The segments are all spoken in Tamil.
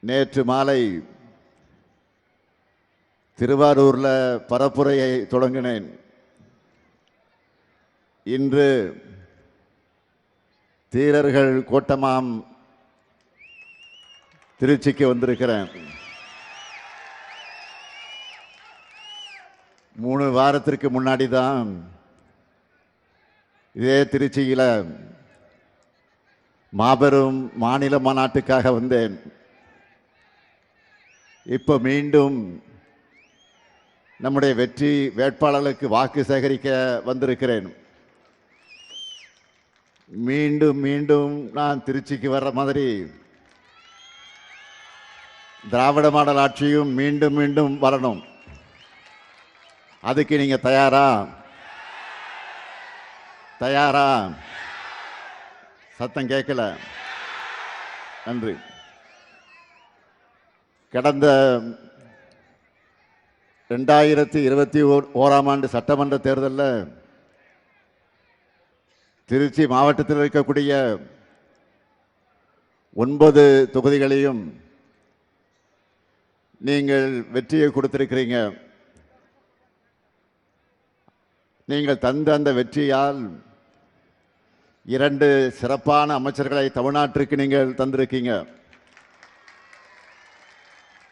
நேற்று மாலை திருவாரூரில் பரப்புரையை தொடங்கினேன். இன்று தீரர்கள் கூட்டமாம் திருச்சிக்கு வந்திருக்கிறேன். 3 வாரத்திற்கு முன்னாடி தான் இதே திருச்சியில் மாபெரும் மாநில மாநாட்டுக்காக வந்தேன். இப்போ மீண்டும் நம்முடைய வெற்றி வேட்பாளர்களுக்கு வாக்கு சேகரிக்க வந்திருக்கிறேன். மீண்டும் மீண்டும் நான் திருச்சிக்கு வர்ற மாதிரி திராவிட மாடல் ஆட்சியும் மீண்டும் மீண்டும் வரணும். அதுக்கு நீங்க தயாரா? சத்தம் கேட்கல. நன்றி. கடந்த 2021ஆம் ஆண்டு சட்டமன்ற தேர்தலில் திருச்சி மாவட்டத்தில் இருக்கக்கூடிய 9 தொகுதிகளையும் நீங்கள் வெற்றியை கொடுத்திருக்கிறீங்க. நீங்கள் தந்த அந்த வெற்றியால் 2 சிறப்பான அமைச்சர்களை தமிழ்நாட்டிற்கு நீங்கள் தந்திருக்கீங்க.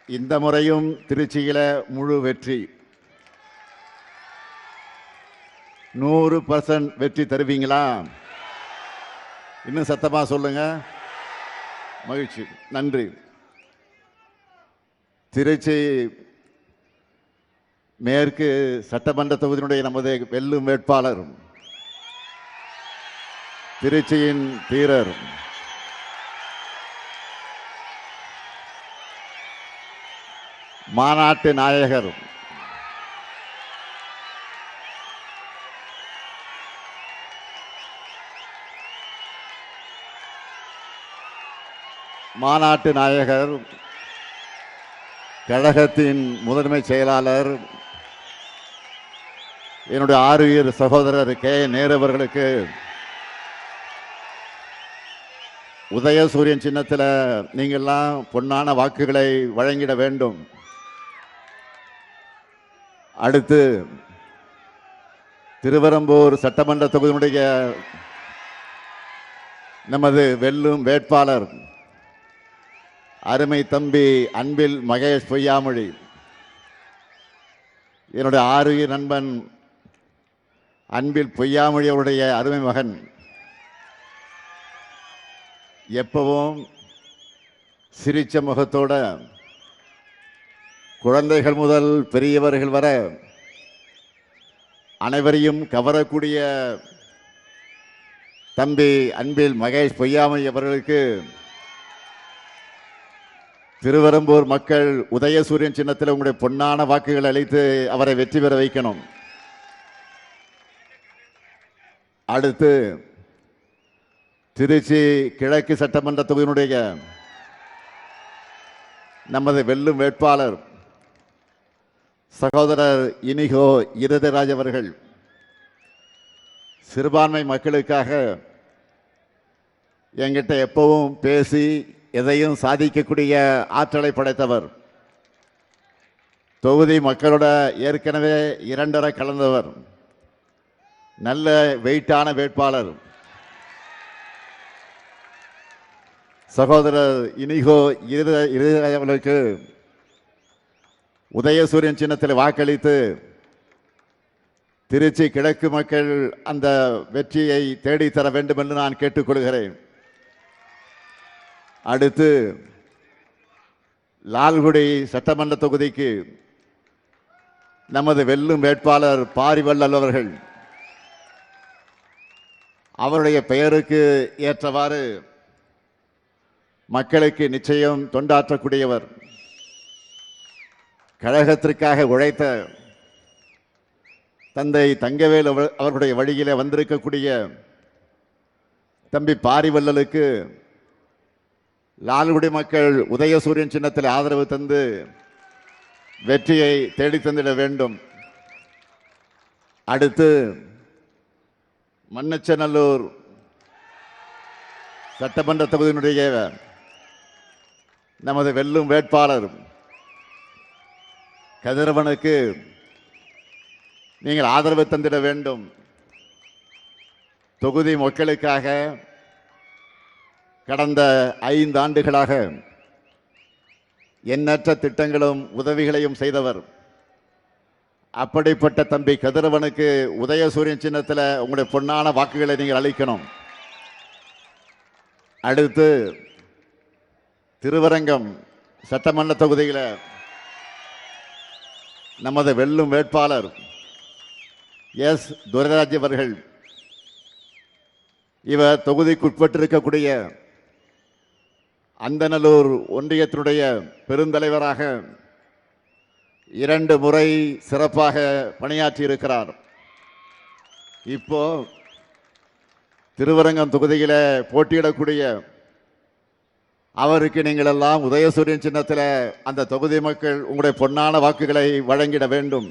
இந்த முறையும் திருச்சியில முழு வெற்றி, 100% வெற்றி தருவீங்களா? இன்னும் சத்தமா சொல்லுங்க. மகிழ்ச்சி. நன்றி. திருச்சி மேற்கு சட்டமன்ற தொகுதியினுடைய நமது வெல்லும் வேட்பாளர், திருச்சியின் தீரர், மாநாட்டு நாயகர், கழகத்தின் முதன்மை செயலாளர், என்னுடைய ஆருயிர் சகோதரர் கே. நேரு அவர்களுக்கு உதயசூரியன் சின்னத்தில் நீங்கள்லாம் பொன்னான வாக்குகளை வழங்கிட வேண்டும். அடுத்து திருவெரும்பூர் சட்டமன்ற தொகுதியினுடைய நமது வெல்லும் வேட்பாளர் அருமை தம்பி அன்பில் மகேஷ் பொய்யாமொழி, என்னுடைய ஆருயிர் நண்பன் அன்பில் பொய்யாமொழி அவருடைய அருமை மகன், எப்பவும் சிரிச்ச முகத்தோட குழந்தைகள் முதல் பெரியவர்கள் வர அனைவரையும் கவரக்கூடிய தம்பி அன்பில் மகேஷ் பொய்யாமொழி அவர்களுக்கு திருவெரும்பூர் மக்கள் உதயசூரியன் சின்னத்தில் உங்களுடைய பொன்னான வாக்குகள் அளித்து அவரை வெற்றி பெற வைக்கணும். அடுத்து திருச்சி கிழக்கு சட்டமன்ற தொகுதியினுடைய நமது வெல்லும் வேட்பாளர் சகோதரர் இனிகோ இருதராஜ் அவர்கள், சிறுபான்மை மக்களுக்காக என்கிட்ட எப்பவும் பேசி எதையும் சாதிக்கக்கூடிய ஆற்றலை படைத்தவர், தொகுதி மக்களோட ஏற்கனவே 2 கலந்தவர், நல்ல வெயிட்டான வேட்பாளர் சகோதரர் இனிகோ இருதராஜ் அவர்களுக்கு உதயசூரியன் சின்னத்தில் வாக்களித்து திருச்சி கிழக்கு மக்கள் அந்த வெற்றியை தேடித்தர வேண்டும் என்று நான் கேட்டுக்கொள்கிறேன். அடுத்து லால்குடி சட்டமன்ற தொகுதிக்கு நமது வெல்லும் வேட்பாளர் பாரிவள்ளல் அவர்கள், அவருடைய பெயருக்கு ஏற்றவாறு மக்களுக்கு நிச்சயம் தொண்டாற்றக்கூடியவர், கழகத்திற்காக உழைத்த தந்தை தங்கவேல் அவர்களுடைய வழியிலே வந்திருக்கக்கூடிய தம்பி பாரிவள்ளலுக்கு லால்குடி மக்கள் உதயசூரியன் சின்னத்தில் ஆதரவு தந்து வெற்றியை தேடி தந்திட வேண்டும். அடுத்து மண்ணச்சநல்லூர் சட்டமன்ற தொகுதியினுடைய நமது வெல்லும் வேட்பாளர் கதிரவனுக்கு நீங்கள் ஆதரவு தந்திட வேண்டும். தொகுதி மக்களுக்காக கடந்த 5 ஆண்டுகளாக எண்ணற்ற திட்டங்களும் உதவிகளையும் செய்தவர். அப்படிப்பட்ட தம்பி கதிரவனுக்கு உதயசூரியன் சின்னத்தில் உங்களுடைய பொன்னான வாக்குகளை நீங்கள் அளிக்கணும். அடுத்து திருவரங்கம் சட்டமன்ற தொகுதியில் நமது வெல்லும் வேட்பாளர் எஸ் துரைராஜ் அவர்கள். இவர் தொகுதிக்குட்பட்டிருக்கக்கூடிய அந்தநல்லூர் ஒன்றியத்தினுடைய பெருந்தலைவராக 2 முறை சிறப்பாக பணியாற்றி இருக்கிறார். இப்போ திருவரங்கம் தொகுதியில் போட்டியிடக்கூடிய அவருக்கு நீங்கள் எல்லாம் உதயசூரியன் சின்னத்தில் அந்த தொகுதி மக்கள் உங்களுடைய பொன்னான வாக்குகளை வழங்கிட வேண்டும்.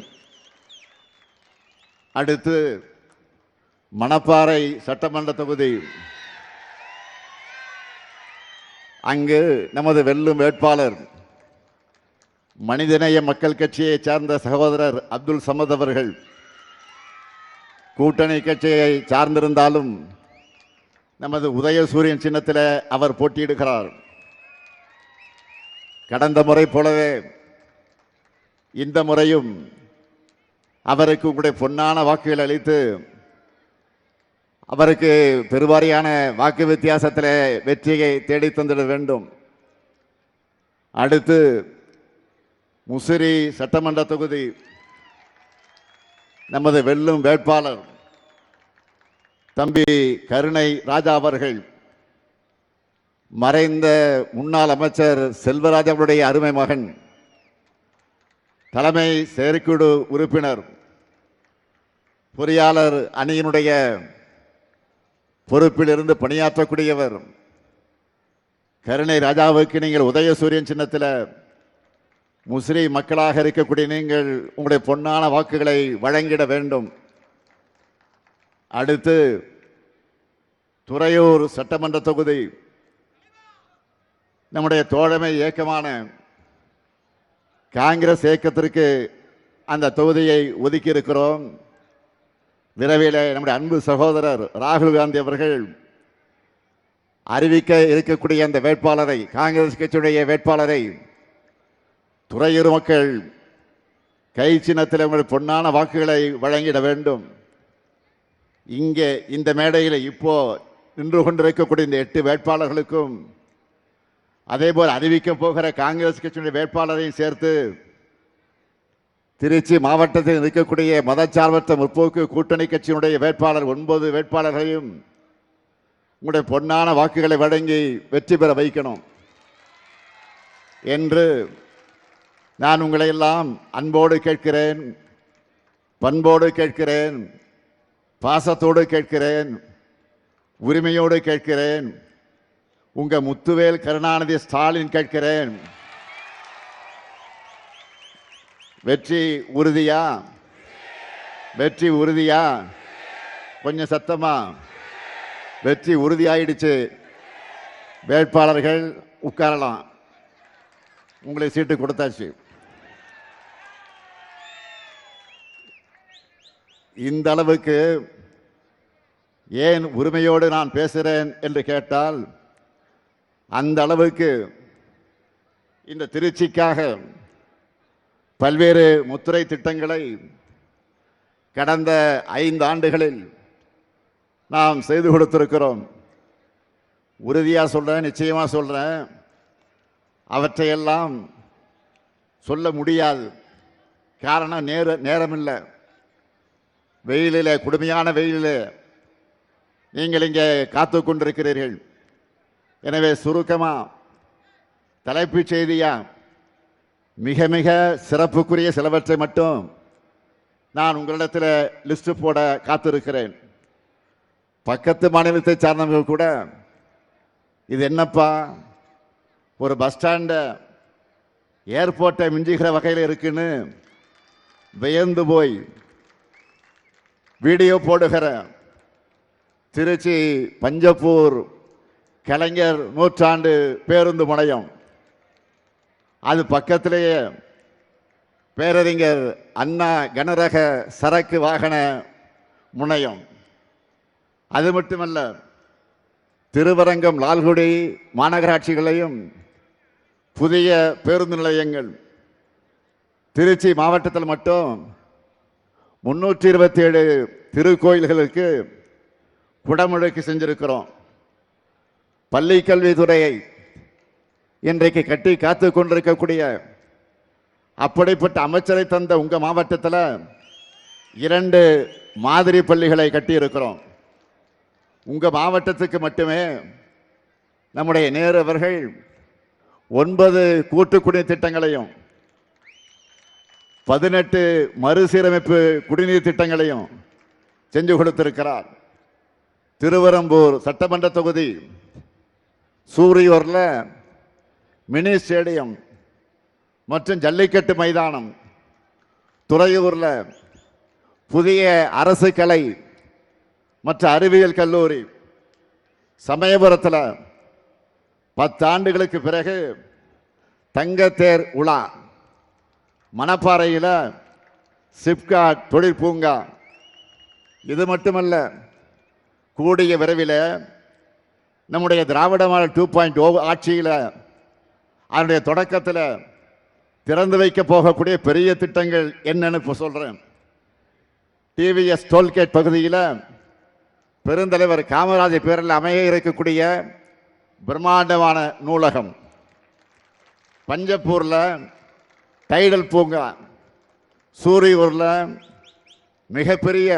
அடுத்து மணப்பாறை சட்டமன்ற தொகுதி, அங்கு நமது வெல்லும் வேட்பாளர் மனிதநேய மக்கள் கட்சியை சார்ந்த சகோதரர் அப்துல் சமத் அவர்கள். கூட்டணி கட்சியை சார்ந்திருந்தாலும் நமது உதயசூரியன் சின்னத்தில் அவர் போட்டியிடுகிறார். கடந்த முறை போலவே இந்த முறையும் அவருக்கு உங்களுடைய பொன்னான வாக்குகள் அளித்து அவருக்கு பெருவாரியான வாக்கு வித்தியாசத்தில் வெற்றியை தேடி தந்திட வேண்டும். அடுத்து முசிறி சட்டமன்ற தொகுதி, நமது வெல்லும் வேட்பாளர் தம்பி கருணை ராஜா அவர்கள். மறைந்த முன்னாள் அமைச்சர் செல்வராஜ் அவருடைய அருமை மகன், தலைமை செயற்குழு உறுப்பினர், பொறியாளர் அணியினுடைய பொறுப்பில் இருந்து பணியாற்றக்கூடியவர். கருணை ராஜாவுக்கு நீங்கள் உதயசூரியன் சின்னத்தில் முஸ்லிம் மக்களாக இருக்கக்கூடிய நீங்கள் உங்களுடைய பொன்னான வாக்குகளை வழங்கிட வேண்டும். அடுத்து துறையூர் சட்டமன்ற தொகுதி, நம்முடைய தோழமை இயக்கமான காங்கிரஸ் இயக்கத்திற்கு அந்த தொகுதியை ஒதுக்கி இருக்கிறோம். விரைவில் நம்முடைய அன்பு சகோதரர் ராகுல் காந்தி அவர்கள் அறிவிக்க இருக்கக்கூடிய அந்த வேட்பாளரை, காங்கிரஸ் கட்சியுடைய வேட்பாளரை துறையூர் மக்கள் கை சின்னத்தில் உங்களுடைய பொன்னான வாக்குகளை வழங்கிட வேண்டும். இங்கே இந்த மேடையில் இப்போ நின்று கொண்டிருக்கக்கூடிய இந்த 8 வேட்பாளர்களுக்கும் அதேபோல் அறிவிக்க போகிற காங்கிரஸ் கட்சியுடைய வேட்பாளரையும் சேர்த்து திருச்சி மாவட்டத்தில் இருக்கக்கூடிய மதச்சார்பற்ற முற்போக்கு கூட்டணி கட்சியினுடைய வேட்பாளர் 9 வேட்பாளர்களையும் உங்களுடைய பொன்னான வாக்குகளை வழங்கி வெற்றி பெற வைக்கணும் என்று நான் உங்களை எல்லாம் அன்போடு கேட்கிறேன், பண்போடு கேட்கிறேன், பாசத்தோடு கேட்கிறேன், உரிமையோடு கேட்கிறேன். உங்க முத்துவேல் கருணாநிதி ஸ்டாலின் கேட்கிறேன். வெற்றி உறுதியா? வெற்றி உறுதியா? கொஞ்சம் சத்தமா. வெற்றி உறுதியாயிடுச்சு. வேட்பாளர்கள் உட்காரலாம். உங்களுக்கு சீட்டு கொடுத்தாச்சு. இந்த அளவுக்கு ஏன் உரிமையோடு நான் பேசுகிறேன் என்று கேட்டால், அந்த அளவுக்கு இந்த திருச்சிக்காக பல்வேறு முத்திரை திட்டங்களை கடந்த 5 ஆண்டுகளில் நாம் செய்து கொடுத்திருக்கிறோம். உறுதியாக சொல்கிறேன், நிச்சயமாக சொல்கிறேன், அவற்றையெல்லாம் சொல்ல முடியாது. காரணம் நேரமில்லை. வெயிலில், கொடுமையான வெயிலில் நீங்கள் இங்கே காத்து கொண்டிருக்கிறீர்கள். எனவே சுருக்கமாக தலைப்புச் செய்தியா மிக மிக சிறப்புக்குரிய சிலவற்றை மட்டும் நான் உங்களிடத்தில் லிஸ்ட் போட காத்திருக்கிறேன். பக்கத்து மாநிலத்தை சார்ந்தவர்கள் கூட இது என்னப்பா ஒரு பஸ் ஸ்டாண்டை ஏர்போர்ட்டை மிஞ்சுகிற வகையில் இருக்குன்னு வியந்து போய் வீடியோ போடுகிற திருச்சி பஞ்சப்பூர் கலைஞர் 100 ஆண்டு பேருந்து முனையம் அது பக்கத்திலேயே பேரறிஞர் அண்ணா கனரக சரக்கு வாகன முனையம். அது மட்டுமல்ல, திருவரங்கம் லால்குடி மாநகராட்சிகளையும் புதிய பேருந்து நிலையங்கள். திருச்சி மாவட்டத்தில் மட்டும் 327 திருக்கோயில்களுக்கு குடமுழுக்கு செஞ்சிருக்கிறோம். பள்ளி கல்வித்துறையை இன்றைக்கு கட்டி காத்து கொண்டிருக்கக்கூடிய அப்படிப்பட்ட அமைச்சரை தந்த உங்க மாவட்டத்தில் 2 மாதிரி பள்ளிகளை கட்டி இருக்கிறோம். உங்க மாவட்டத்துக்கு மட்டுமே நம்முடைய நேரு அவர்கள் 9 கூட்டு குடிநீர் திட்டங்களையும் 18 மறுசீரமைப்பு குடிநீர் திட்டங்களையும் செஞ்சு கொடுத்திருக்கிறார். திருவரம்பூர் சட்டமன்ற தொகுதி சூரியூர்ல மினி ஸ்டேடியம் மற்றும் ஜல்லிக்கட்டு மைதானம், துறையூர்ல புதிய அரசு கலை மற்றும் அறிவியல் கல்லூரி, சமயபுரத்தில் 10 ஆண்டுகளுக்கு பிறகு தங்கத்தேர் உலா, மணப்பாறையில் சிப்காட் தொழிற்பூங்கா. இது மட்டுமல்ல, கூடிய விரைவில் நம்முடைய திராவிட மாடல் 2.0 ஆட்சியில் அதனுடைய தொடக்கத்தில் திறந்து வைக்க போகக்கூடிய பெரிய திட்டங்கள் என்னன்னு இப்போ சொல்றேன். டிவிஎஸ் டோல்கேட் பகுதியில் பெருந்தலைவர் காமராஜர் பேரில் அமைய இருக்கக்கூடிய பிரம்மாண்டமான நூலகம், பஞ்சப்பூர்ல டைடல் பூங்கா, சூரியூர்ல மிகப்பெரிய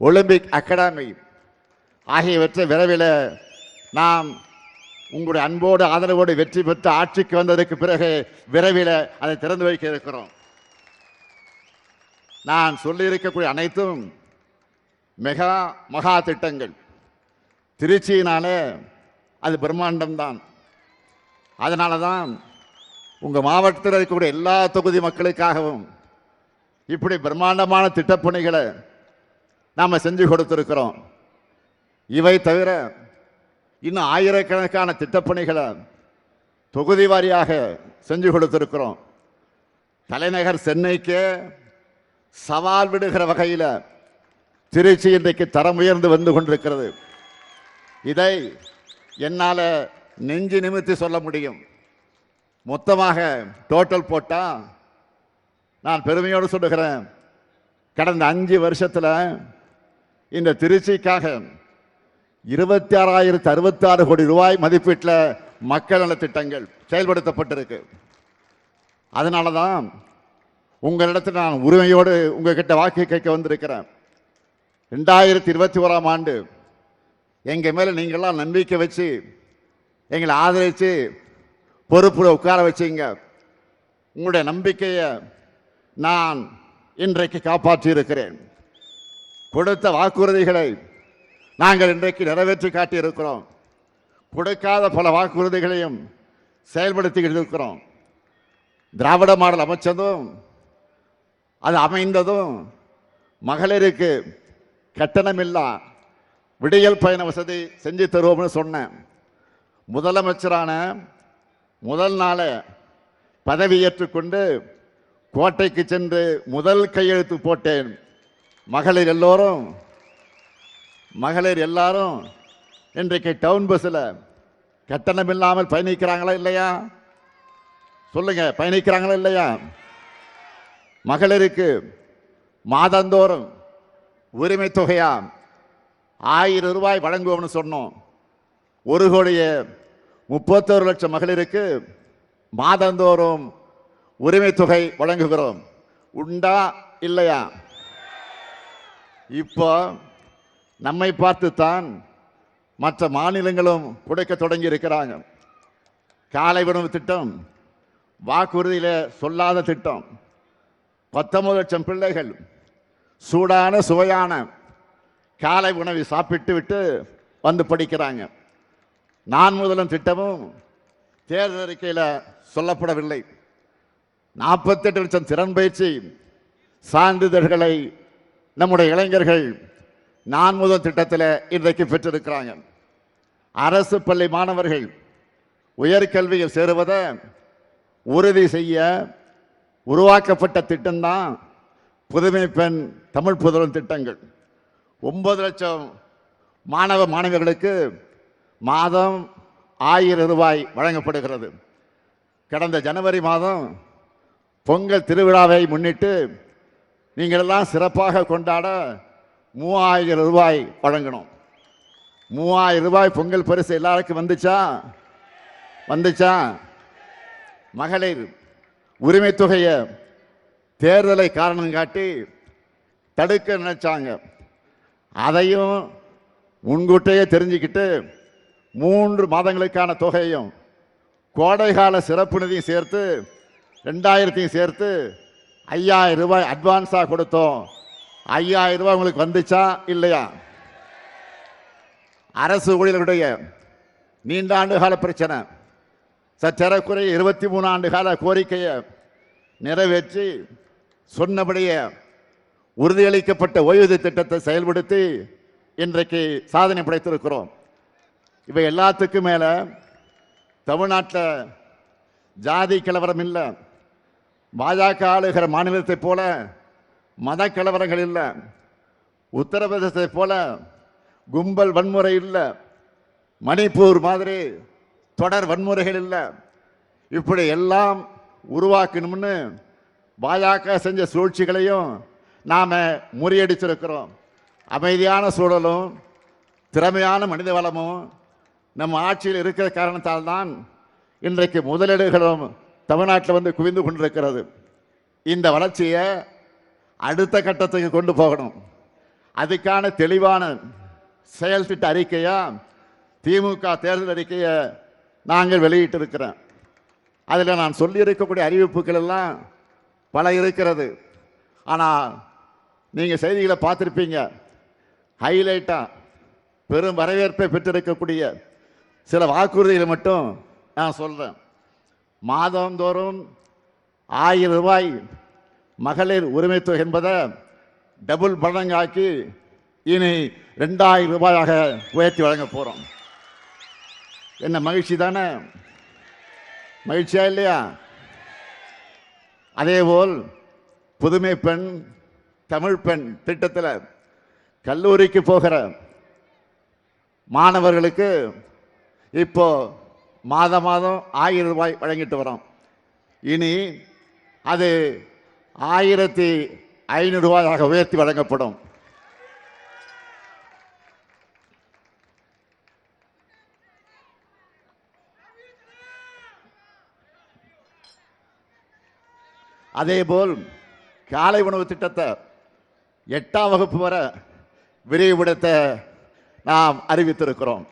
ஒலிம்பிக் அகாடமி ஆகியவற்றை விரைவில் நாம் உங்களுடைய அன்போடு ஆதரவோடு வெற்றி பெற்று ஆட்சிக்கு வந்ததற்கு பிறகு விரைவில் அதை திறந்து வைக்க இருக்கிறோம். நான் சொல்லியிருக்கக்கூடிய அனைத்தும் மகா திட்டங்கள். திருச்சியினாலே அது பிரம்மாண்டம்தான். அதனால தான் உங்கள் மாவட்டத்தில் இருக்கக்கூடிய எல்லா தொகுதி மக்களுக்காகவும் இப்படி பிரம்மாண்டமான திட்டப்பணிகளை நாம் செஞ்சு கொடுத்துருக்கிறோம். இவை தவிர இன்னும் ஆயிரக்கணக்கான திட்டப்பணிகளை தொகுதி வாரியாக செஞ்சு கொடுத்திருக்கிறோம். தலைநகர் சென்னைக்கு சவால் விடுகிற வகையில் திருச்சி இன்றைக்கு தரம் உயர்ந்து வந்து கொண்டிருக்கிறது. இதை என்னால் நெஞ்சு நிமிர்த்தி சொல்ல முடியும். மொத்தமாக டோட்டல் போட்டால் நான் பெருமையோடு சொல்லுகிறேன், கடந்த 5 வருஷத்தில் இந்த திருச்சிக்காக 26,066 கோடி ரூபாய் மதிப்பீட்டில் மக்கள் நல திட்டங்கள் செயல்படுத்தப்பட்டிருக்கு. அதனால தான் உங்களிடத்தில் நான் உரிமையோடு உங்ககிட்ட வாக்கு கேட்க வந்திருக்கிறேன். 2021ஆம் ஆண்டு எங்கள் மேலே நீங்கள்லாம் நம்பிக்கை வச்சு எங்களை ஆதரித்து பொறுப்புல உட்கார வச்சிங்க. உங்களுடைய நம்பிக்கையை நான் இன்றைக்கு காப்பாற்றி இருக்கிறேன். கொடுத்த வாக்குறுதிகளை நாங்கள் இன்றைக்கு நிறைவேற்றி காட்டியிருக்கிறோம். கொடுக்காத பல வாக்குறுதிகளையும் செயல்படுத்திக்கிட்டு இருக்கிறோம். திராவிட மாடல் அமைச்சதும் அது அமைந்ததும் மகளிருக்கு கட்டணமில்லா விடியல் பயண வசதி செஞ்சு தருவோம்னு சொன்னேன். முதலமைச்சரான முதல் நாள பதவியேற்றுக்கொண்டு கோட்டைக்கு சென்று முதல் கையெழுத்து போட்டேன். மகளிர் எல்லாரும் இன்றைக்கு டவுன் பஸ்ஸில் கட்டணம் இல்லாமல் பயணிக்கிறாங்களா இல்லையா? சொல்லுங்க, பயணிக்கிறாங்களா இல்லையா? மகளிருக்கு மாதந்தோறும் உரிமை தொகையா 1000 ரூபாய் வழங்குவோம்னு சொன்னோம். 1,31,00,000 மகளிருக்கு மாதந்தோறும் உரிமை தொகை வழங்குகிறோம். உண்டா இல்லையா? இப்போ நம்மை பார்த்துத்தான் மற்ற மாநிலங்களும் கொடுக்க தொடங்கி இருக்கிறாங்க. காலை உணவு திட்டம் வாக்குறுதியில் சொல்லாத திட்டம். 19 லட்சம் பிள்ளைகள் சூடான சுவையான காலை உணவை சாப்பிட்டு விட்டு வந்து படிக்கிறாங்க. நான் முதலும் திட்டமும் தேர்தல் அறிக்கையில் சொல்லப்படவில்லை. 48 லட்சம் திறன் பயிற்சி சான்றிதழ்களை நம்முடைய இளைஞர்கள் நான் முதல் திட்டத்தில் இன்றைக்கு பெற்றிருக்கிறாங்க. அரசு பள்ளி மாணவர்கள் உயர்கல்வியில் சேருவதை உறுதி செய்ய உருவாக்கப்பட்ட திட்டம்தான் புதுமை பெண் தமிழ் புதல்வன் திட்டங்கள். 9 லட்சம் மாணவ மாணவிகளுக்கு மாதம் 1000 ரூபாய் வழங்கப்படுகிறது. கடந்த ஜனவரி மாதம் பொங்கல் திருவிழாவை முன்னிட்டு நீங்கள் எல்லாம் சிறப்பாக கொண்டாட 3000 ரூபாய் வழங்கணும். 3000 ரூபாய் பொங்கல் பரிசு எல்லாருக்கும் வந்துச்சா? மகளிர் உரிமை தொகையை தேர்தலை காரணம் காட்டி தடுக்க நினைச்சாங்க. அதையும் முன்கூட்டியே தெரிஞ்சுக்கிட்டு 3 மாதங்களுக்கான தொகையும் கோடைகால சிறப்பு நிதியும் சேர்த்து 2000 சேர்த்து 5000 ரூபாய் அட்வான்ஸாக கொடுத்தோம். 5000 ரூபாய் உங்களுக்கு வந்துச்சா இல்லையா? அரசு ஊழியர்களுடைய நீண்ட ஆண்டு கால பிரச்சனை, சற்றேறக்குறைய 23 ஆண்டு கால கோரிக்கையை நிறைவேற்றி சொன்னபடியே உறுதியளிக்கப்பட்ட ஓய்வூதிய திட்டத்தை செயல்படுத்தி இன்றைக்கு சாதனை படைத்திருக்கிறோம். இவை எல்லாத்துக்கும் மேல தமிழ்நாட்டில் ஜாதி கலவரம் இல்லை, பாஜக ஆளுகிற மாநிலத்தை போல மத கலவரங்கள் இல்லை, உத்தரப்பிரதேசத்தை போல கும்பல் வன்முறை இல்லை, மணிப்பூர் மாதிரி தொடர் வன்முறைகள் இல்லை. இப்படி எல்லாம் உருவாக்கணும்னு பாஜக செஞ்ச சூழ்ச்சிகளையும் நாம் முறியடிச்சிருக்கிறோம். அமைதியான சூழலும் திறமையான மனித வளமும் நம்ம ஆட்சியில் இருக்கிற காரணத்தால் தான் இன்றைக்கு முதலீடுகளும் தமிழ்நாட்டில் வந்து குவிந்து கொண்டிருக்கிறது. இந்த வளர்ச்சியை அடுத்த கட்டத்துக்கு கொண்டு போகணும். அதுக்கான தெளிவான செயல் திட்ட அறிக்கையா திமுக தேர்தல் அறிக்கையை நாங்கள் வெளியிட்டிருக்கிறோம். அதில் நான் சொல்லியிருக்கக்கூடிய அறிவிப்புகள் எல்லாம் பல இருக்கிறது. ஆனால் நீங்கள் செய்திகளை பார்த்துருப்பீங்க. ஹைலைட்டாக பெரும் வரவேற்பை பெற்றிருக்கக்கூடிய சில வாக்குறுதிகளை மட்டும் நான் சொல்கிறேன். மாதந்தோறும் 1000 ரூபாய் மகளிர் உரிமை தொகை என்பதை டபுள் மடங்காக்கி இனி 2000 ரூபாயாக உயர்த்தி வழங்க போகிறோம். என்ன மகிழ்ச்சி தானே? மகிழ்ச்சியா இல்லையா? அதேபோல் புதுமை பெண் தமிழ் பெண் திட்டத்தில் கல்லூரிக்கு போகிற மாணவர்களுக்கு இப்போ மாதம் 1000 ரூபாய் வழங்கிட்டு வரோம். இனி அது 1500 ரூபாயாக உயர்த்தி வழங்கப்படும். அதேபோல் காலை உணவு திட்டத்தை 8ஆம் வகுப்பு வரை விரிவுபடுத்த நாம் அறிவித்திருக்கிறோம்.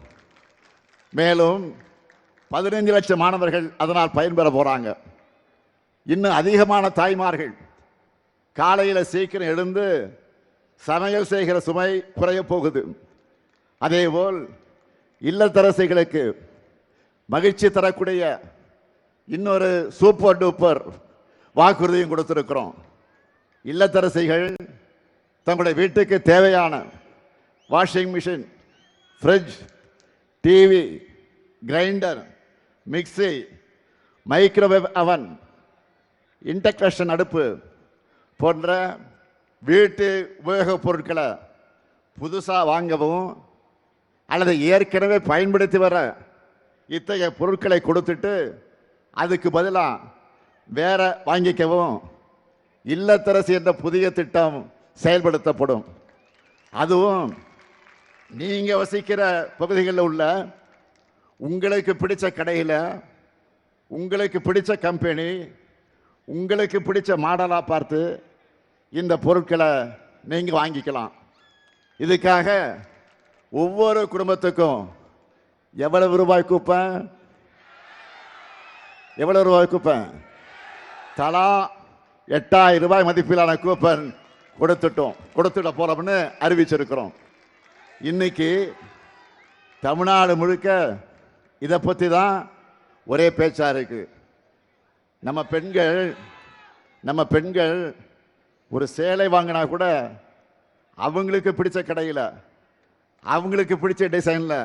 மேலும் 15 லட்சம் மாணவர்கள் அதனால் பயன்பெற போறாங்க. இன்னும் அதிகமான தாய்மார்கள் காலையில் சீக்கிரம் எழுந்து சமையல் செய்கிற சுமை குறைய போகுது. அதேபோல் இல்லத்தரசிகளுக்கு மகிழ்ச்சி தரக்கூடிய இன்னொரு சூப்பர் டூப்பர் வாக்குறுதியும் கொடுத்திருக்கிறோம். இல்லத்தரசிகள் தங்களுடைய வீட்டுக்கு தேவையான washing machine, fridge, TV, grinder, mixie, microwave அவன், இண்டக்ஷன் அடுப்பு போன்ற வீட்டு உபயோகப் பொருட்களை புதுசாக வாங்கவும் அல்லது ஏற்கனவே பயன்படுத்தி வர இத்தகைய பொருட்களை கொடுத்துட்டு அதுக்கு பதிலாக வேற வாங்கிக்கவும் இல்லத்தரசி என்ற புதிய திட்டம் செயல்படுத்தப்படும். அதுவும் நீங்க வசிக்கிற பகுதிகளில் உள்ள உங்களுக்கு பிடிச்ச கடையில் உங்களுக்கு பிடிச்ச கம்பெனி உங்களுக்கு பிடிச்ச மாடலாக பார்த்து இந்த பொருட்களை நீங்க வாங்கிக்கலாம். இதுக்காக ஒவ்வொரு குடும்பத்துக்கும் எவ்வளவு ரூபாய் கூப்பன்? எவ்வளவு ரூபாய் கூப்பன்? தலா 8000 ரூபாய் மதிப்பிலான கூப்பன் கொடுத்துட போறோம்னு அறிவிச்சிருக்கிறோம். இன்னைக்கு தமிழ்நாடு முழுக்க இதை பற்றி தான் ஒரே பேச்சா இருக்கு. நம்ம பெண்கள் ஒரு சேலை வாங்கினா கூட அவங்களுக்கு பிடிச்ச கடையில் அவங்களுக்கு பிடிச்ச டிசைனில்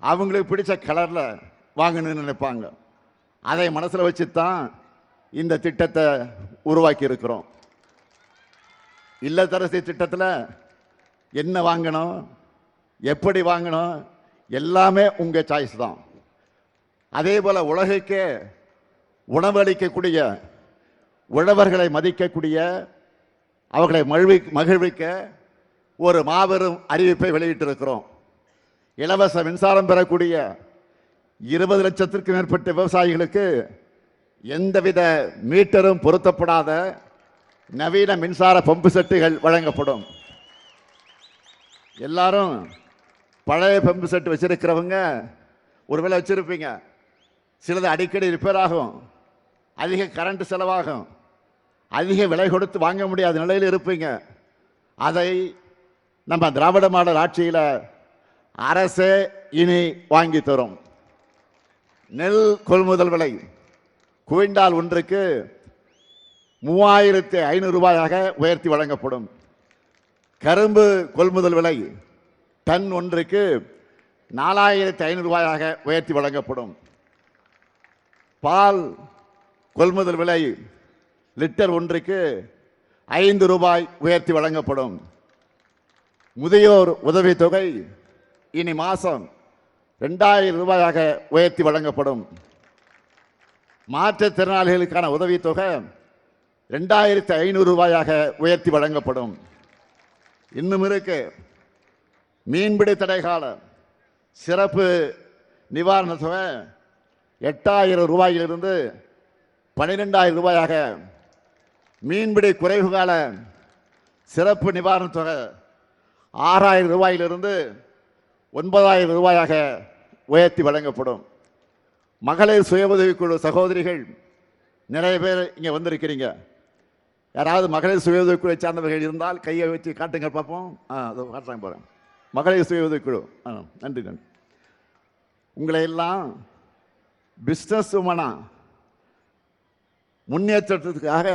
அவங்களுக்கு பிடிச்ச கலரில் வாங்கணும்னு நினைப்பாங்க. அதை மனசில் வச்சுத்தான் இந்த திட்டத்தை உருவாக்கி இருக்கிறோம். இல்லத்தரசி திட்டத்தில் என்ன வாங்கணும், எப்படி வாங்கணும், எல்லாமே உங்க சாய்ஸ் தான். அதே போல உலகுக்கே உணவளிக்கக்கூடிய, உழவர்களை மதிக்கக்கூடிய, அவர்களை மகிழ்விக்க ஒரு மாபெரும் அறிவிப்பை வெளியிட்டிருக்கிறோம். இலவச மின்சாரம் பெறக்கூடிய 20 லட்சத்திற்கும் மேற்பட்ட விவசாயிகளுக்கு எந்தவித மீட்டரும் பொருத்தப்படாத நவீன மின்சார பம்பு செட்டுகள் வழங்கப்படும். எல்லாரும் பழைய பம்பு செட்டு வச்சிருக்கிறவங்க ஒருவேளை வச்சிருப்பீங்க, சிலது அடிக்கடி ரிப்பேர் ஆகும், அதிக கரண்ட் செலவாகும், அதிக விலை கொடுத்து வாங்க முடியாத நிலையில் இருப்பீங்க. அதை நம்ம திராவிட மாடல் ஆட்சியில் அரசே இனி வாங்கி தரும். நெல் கொள்முதல் விலை குவிண்டால் ஒன்றுக்கு 3500 ரூபாயாக உயர்த்தி வழங்கப்படும். கரும்பு கொள்முதல் விலை டன் ஒன்றுக்கு 4500 ரூபாயாக உயர்த்தி வழங்கப்படும். பால் கொள்முதல் விலை லிட்டர் ஒன்றுக்கு 5 ரூபாய் உயர்த்தி வழங்கப்படும். முதியோர் உதவித்தொகை இனி மாதம் 2000 ரூபாயாக உயர்த்தி வழங்கப்படும். மாற்றுத்திறனாளிகளுக்கான உதவித்தொகை 2500 ரூபாயாக உயர்த்தி வழங்கப்படும். இன்னும் இருக்கு, மீன்பிடி தடைகால சிறப்பு நிவாரண தொகை 8000 ரூபாயிலிருந்து 12000 ரூபாயாக, மீன்பிடி குறைவு கால சிறப்பு நிவாரண தொகை 6000 ரூபாயிலிருந்து 9000 ரூபாயாக உயர்த்தி வழங்கப்படும். மகளிர் சுய உதவிக்குழு சகோதரிகள் நிறைய பேர் இங்கே வந்திருக்கிறீங்க. யாராவது மகளிர் சுய உதவிக்குழு சார்ந்தவர்கள் இருந்தால் கையை வச்சு காட்டுங்க பார்ப்போம். காட்டுறாங்க போகிறேன். மகளிர் சுய உதவிக்குழு, நன்றி நன்றி. உங்களை எல்லாம் பிஸ்னஸ் உமனா முன்னேற்றத்துக்காக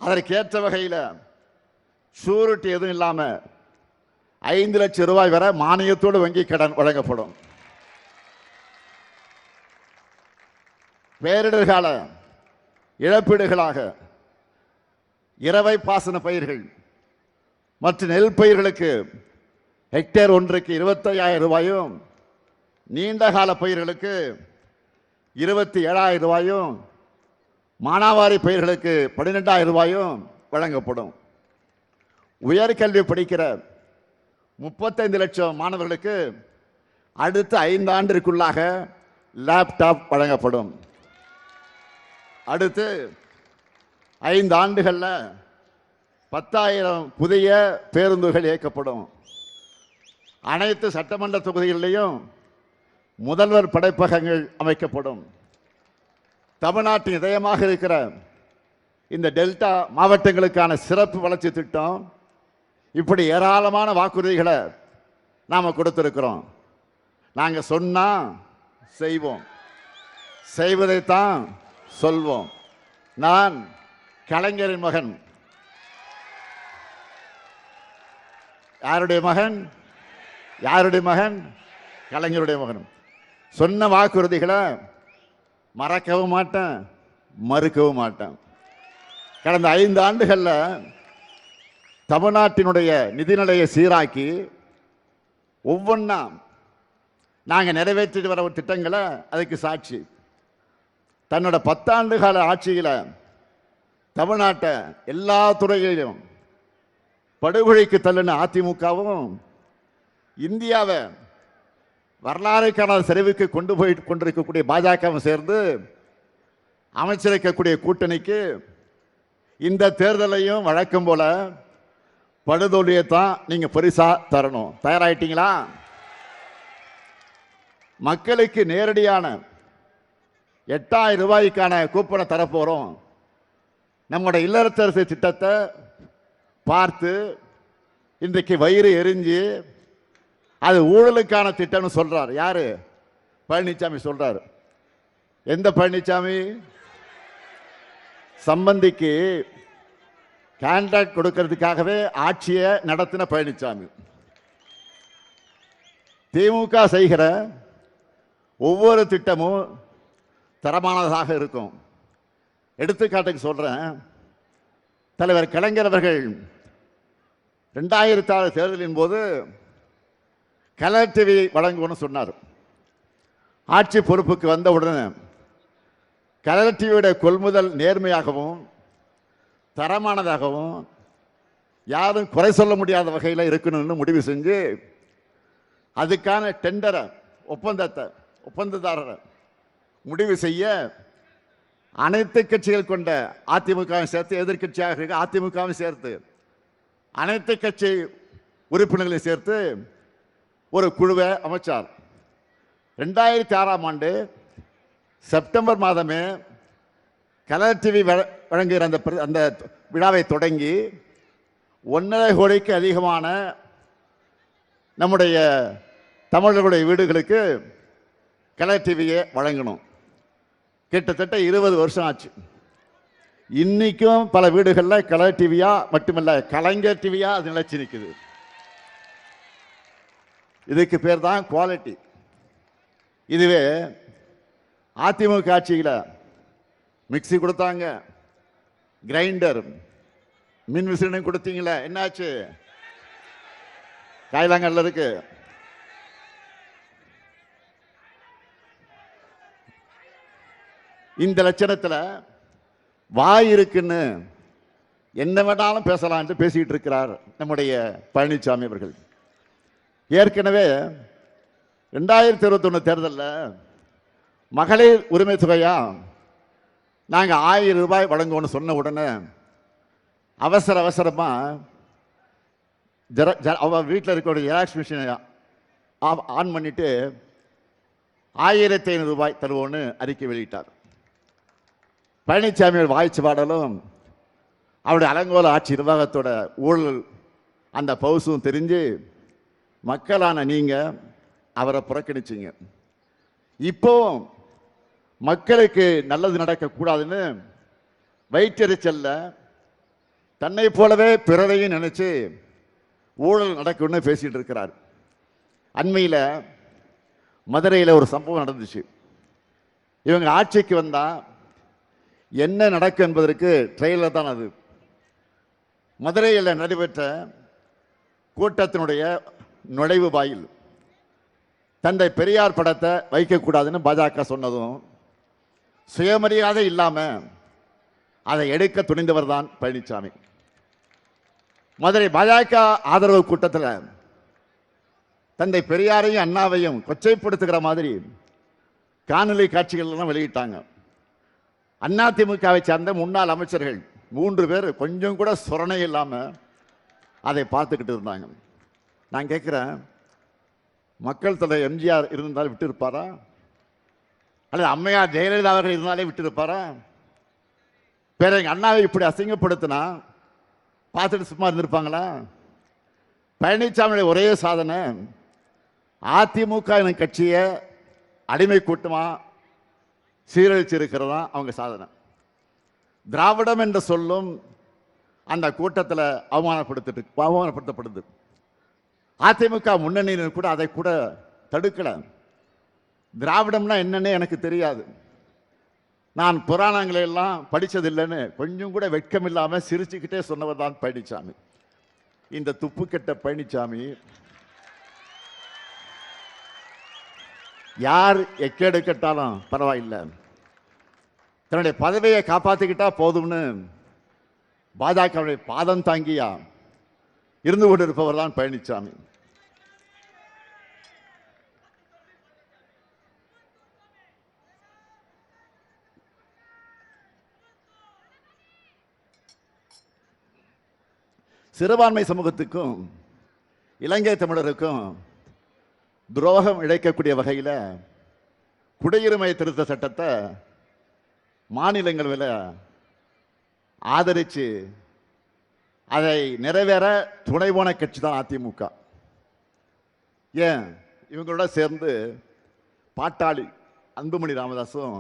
அதற்கேற்ற வகையில் ஷூரிட்டி எதுவும் இல்லாமல் 5 லட்சம் ரூபாய் வரை மானியத்தோடு வங்கி கடன் வழங்கப்படும். பேரிடர் கால இழப்பீடுகளாக இரவை பாசன பயிர்கள் மற்றும் நெல் பயிர்களுக்கு ஹெக்டேர் ஒன்றுக்கு 25000 ரூபாயும், நீண்ட கால பயிர்களுக்கு 27000 ரூபாயும், மானாவாரி பயிர்களுக்கு 12000 ரூபாயும் வழங்கப்படும். உயர்கல்வி படிக்கிற 35 லட்சம் மாணவர்களுக்கு அடுத்த 5 ஆண்டிற்குள்ளாக லேப்டாப் வழங்கப்படும். அடுத்து 5 ஆண்டுகளில் 10,000 புதிய பேருந்துகள் இயக்கப்படும். அனைத்து சட்டமன்ற தொகுதிகளிலையும் முதல்வர் படைப்பகங்கள் அமைக்கப்படும். தமிழ்நாட்டின் இதயமாக இருக்கிற இந்த டெல்டா மாவட்டங்களுக்கான சிறப்பு வளர்ச்சி திட்டம், இப்படி ஏராளமான வாக்குறுதிகளை நாம் கொடுத்திருக்கிறோம். நாங்கள் சொன்னா செய்வோம், செய்வதைத்தான் சொல்வோம். நான் கலைஞரின் மகன். யாருடைய மகன்? யாருடைய மகன்? கலைஞருடைய மகன். சொன்ன வாக்குறுதிகளை மறக்கவும் மாட்டேன், மறுக்கவும் மாட்டேன். கடந்த 5 ஆண்டுகளில் தமிழ்நாட்டினுடைய நிதிநிலையை சீராக்கி ஒவ்வொன்றா நாங்கள் நிறைவேற்றிட்டு வர திட்டங்களை அதுக்கு சாட்சி. தன்னோட 10 ஆண்டு கால ஆட்சியில் தமிழ்நாட்டை எல்லா துறைகளிலும் படுகொலைக்கு தள்ளின அதிமுகவும், இந்தியாவை வரலாறு காணாத சரிவுக்கு கொண்டு போய் கொண்டிருக்கக்கூடிய பாஜகவும் சேர்ந்து அமைச்சிருக்கக்கூடிய கூட்டணிக்கு இந்த தேர்தலையும் வழக்கம் போல படுதோல்வியை தான் நீங்க பரிசா தரணும். தயாராயிட்டீங்களா? மக்களுக்கு நேரடியான 8000 ரூபாய்க்கான கூப்பனை தரப்போறோம். நம்முடைய இல்லத்தரசி திட்டத்தை பார்த்து இன்றைக்கு வயிறு எரிஞ்சு அது ஊழலுக்கான திட்டம்னு சொல்றாரு. யாரு? பழனிசாமி சொல்றாரு. எந்த பழனிசாமி? சம்பந்திக்கு கான்ட்ராக்ட் கொடுக்கிறதுக்காகவே ஆட்சியை நடத்தின பழனிசாமி. திமுக செய்கிற ஒவ்வொரு திட்டமும் தரமானதாக இருக்கும். எடுத்துக்காட்டுக்கு சொல்றேன். தலைவர் கலைஞர் அவர்கள் 2006 தேர்தலின் போது கலர் டிவி வழங்குவோம்னு சொன்னார். ஆட்சி பொறுப்புக்கு வந்த உடனே கலர் டிவியோட கொள்முதல் நேர்மையாகவும் தரமானதாகவும் யாரும் குறை சொல்ல முடியாத வகையில் இருக்கணும்னு முடிவு செஞ்சு அதுக்கான டெண்டரை ஒப்பந்ததாரரை முடிவு செய்ய அனைத்து கட்சிகள் கொண்ட அதிமுகவும் சேர்த்து, எதிர்கட்சியாக இருக்க அதிமுகவும் சேர்த்து, அனைத்து கட்சி உறுப்பினர்களை சேர்த்து ஒரு குழுவை அமைச்சார். 2006 செப்டம்பர் மாதமே கலர் டிவி வழங்குகிற அந்த விழாவை தொடங்கி 1.5 கோடிக்கு அதிகமான நம்முடைய தமிழர்களுடைய வீடுகளுக்கு கலர் டிவியை வழங்கணும். கிட்டத்தட்ட 20 வருஷம் ஆச்சு. இன்னைக்கும் பல வீடுகளில் கலர் டிவியா மட்டுமல்ல, கலைஞர் டிவியா அது நிலைச்சு நிற்குது. இதுக்கு பேர் தான் குவாலிட்டி. இதுவே அதிமுக ஆட்சியில் மிக்சி கொடுத்தாங்க, கிரைண்டர், மின் விசிறி கொடுத்தீங்களே, என்னாச்சு? காயிலாங்கல்ல இருக்கு. இந்த லட்சணத்தில் வாய் இருக்குன்னு என்ன வேணாலும் பேசலாம் என்று பேசிக்கிட்டு இருக்கிறார் நம்முடைய பழனிசாமி அவர்கள். ஏற்கனவே 2021 தேர்தலில் மகளிர் உரிமை தொகையா நாங்கள் 1000 ரூபாய் வழங்குவோம்னு சொன்ன உடனே அவசரமாக அவ வீட்டில் இருக்க ஜெராக்ஸ் மிஷினை ஆன் பண்ணிட்டு 1500 ரூபாய் தருவோன்னு அறிக்கை வெளியிட்டார். பழனிசாமியோட வாய்ச்சி பாடலும் அவருடைய அலங்கோல ஆட்சி நிர்வாகத்தோட ஊழல் அந்த பவுசும் தெரிஞ்சு மக்களான நீங்கள் அவரை புறக்கணிச்சிங்க. இப்போ மக்களுக்கு நல்லது நடக்கக்கூடாதுன்னு வயிற்றெரிச்சல்ல தன்னை போலவே பிறரையும் நினைச்சு ஊழல் நடக்கும்னு பேசிட்டு இருக்கிறார். அண்மையில் மதுரையில் ஒரு சம்பவம் நடந்துச்சு. இவங்க ஆட்சிக்கு வந்தா என்ன நடக்கும் என்பதற்கு ட்ரெயிலர் தான் அது. மதுரையில் நடைபெற்ற கூட்டத்தினுடைய நுழைவு வாயில் தந்தை பெரியார் படத்தை வைக்கக்கூடாதுன்னு பாஜக சொன்னதும் சுயமரியாதை இல்லாமல் அதை எடுக்க துணிந்தவர் தான் பழனிசாமி. மதுரை பாஜக ஆதரவு கூட்டத்தில் தந்தை பெரியாரையும் அண்ணாவையும் கொச்சைப்படுத்துகிற மாதிரி காணொலி காட்சிகள் எல்லாம் வெளியிட்டாங்க. அதிமுகவை சார்ந்த முன்னாள் அமைச்சர்கள் 3 பேர் கொஞ்சம் கூட சொரணை இல்லாமல் அதை பார்த்துக்கிட்டு இருந்தாங்க. நான் கேட்குறேன், மக்கள் தலைவர் எம்ஜிஆர் இருந்தாலும் விட்டு இருப்பாரா? அல்லது அம்மையார் ஜெயலலிதா அவர்கள் இருந்தாலே விட்டு இருப்பாரா? வேற எங்கள் அண்ணாவை இப்படி அசிங்கப்படுத்தினா பார்த்துட்டு சும்மா இருந்திருப்பாங்களா? பழனிசாமியுடைய ஒரே சாதனை அதிமுக எனும் கட்சியை அடிமை கூட்டமாக சீரழிச்சிருக்கிறதா அவங்க சாதனை. திராவிடம் என்ற சொல்லும் அந்த கூட்டத்தில் அவமானப்படுத்தப்படுது. அதிமுக முன்னணியினர் கூட அதை கூட தடுக்கல. திராவிடம்னா என்னன்னு எனக்கு தெரியாது, நான் புராணங்களை எல்லாம் படித்ததில்லைன்னு கொஞ்சம் கூட வெட்கம் இல்லாமல் சிரிச்சுக்கிட்டே சொன்னவர் தான் பழனிசாமி. இந்த துப்புக்கெட்ட பழனிசாமி யார் எக்கேடு கட்டாலும் பரவாயில்லை, தன்னுடைய பதவியை காப்பாற்றிக்கிட்டா போதும்னு பாஜகவுடைய பாதம் தாங்கியா இருந்து கொண்டிருப்பவர் தான் பழனிசாமி. சிறுபான்மை சமூகத்துக்கும் இலங்கை தமிழருக்கும் துரோகம் இழைக்கக்கூடிய வகையில் குடியுரிமை திருத்த சட்டத்தை மாநிலங்களில் ஆதரித்து அதை நிறைவேற துணை போன கட்சி தான் அதிமுக. ஏன் இவங்களோட சேர்ந்து பாட்டாளி அன்புமணி ராமதாஸும்